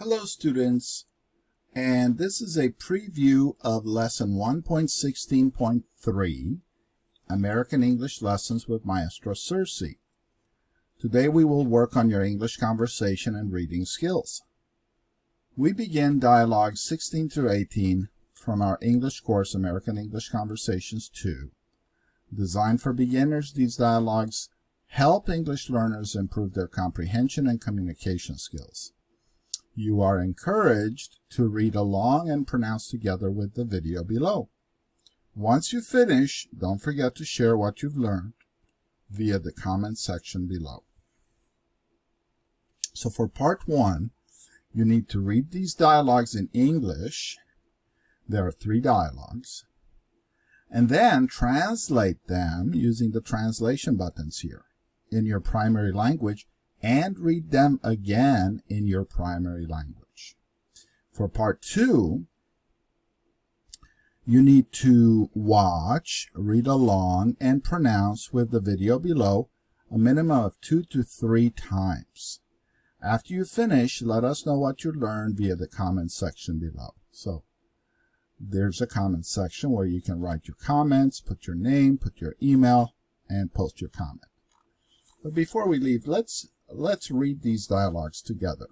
Hello students, and this is a preview of lesson 1.16.3, American English Lessons with Maestro Sersea. Today we will work on your English conversation and reading skills. We begin dialogues 16 through 18 from our English course American English Conversations 2. Designed for beginners, these dialogues help English learners improve their comprehension and communication skills. You are encouraged to read along and pronounce together with the video below. Once you finish, don't forget to share what you've learned via the comment section below. So for part 1, you need to read these dialogues in English. There are 3 dialogues. And then translate them using the translation buttons here in your primary language, and read them again in your primary language. For part 2, you need to watch, read along, and pronounce with the video below a minimum of 2 to 3 times. After you finish, let us know what you learned via the comment section below. So there's a comment section where you can write your comments, put your name, put your email, and post your comment. But before we leave, let's read these dialogues together.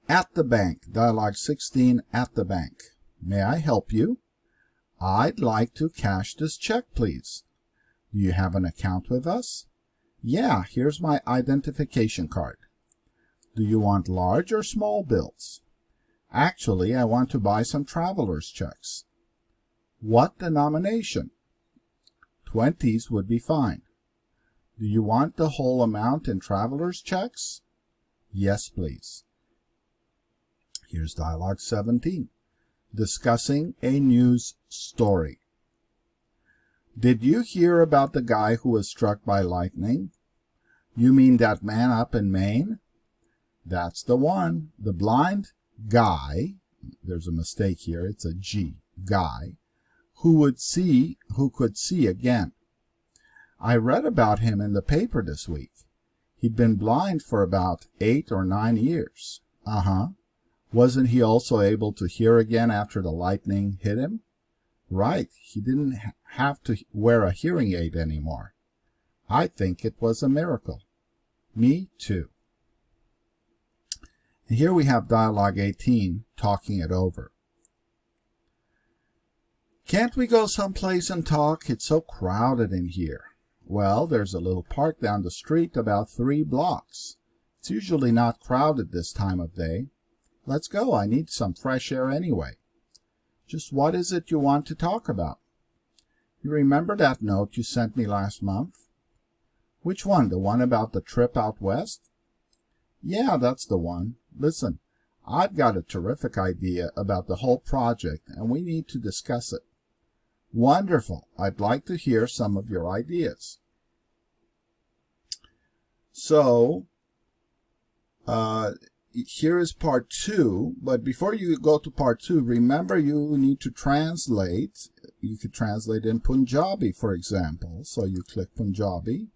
At the bank, dialogue 16, at the bank. May I help you? I'd like to cash this check, please. Do you have an account with us? Yeah, here's my identification card. Do you want large or small bills? Actually, I want to buy some traveler's checks. What denomination? 20s would be fine. Do you want the whole amount in traveler's checks? Yes, please. Here's dialogue 17. Discussing a news story. Did you hear about the guy who was struck by lightning? You mean that man up in Maine? That's the one. The blind guy, there's a mistake here, it's a G, guy, who could see again. I read about him in the paper this week. He'd been blind for about 8 or 9 years. Wasn't he also able to hear again after the lightning hit him? Right, he didn't have to wear a hearing aid anymore. I think it was a miracle. Me too. And here we have dialogue 18, talking it over. Can't we go someplace and talk? It's so crowded in here. Well, there's a little park down the street about 3 blocks. It's usually not crowded this time of day. Let's go. I need some fresh air anyway. Just what is it you want to talk about? You remember that note you sent me last month? Which one? The one about the trip out west? Yeah, that's the one. Listen, I've got a terrific idea about the whole project, and we need to discuss it. Wonderful. I'd like to hear some of your ideas. So, here is part 2, but before you go to part 2, remember you need to translate. You could translate in Punjabi, for example. So you click Punjabi,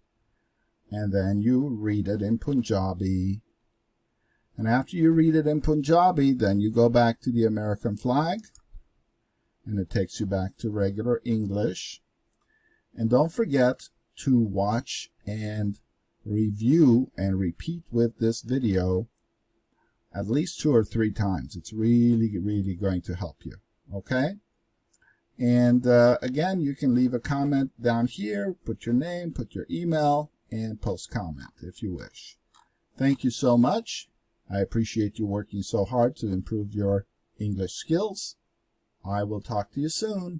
and then you read it in Punjabi. And after you read it in Punjabi, then you go back to the American flag, and it takes you back to regular English. And don't forget to watch and review and repeat with this video at least 2 or 3 times. It's really, really going to help you. Okay? And again, you can leave a comment down here, put your name, put your email, and post comment if you wish. Thank you so much. I appreciate you working so hard to improve your English skills. I will talk to you soon.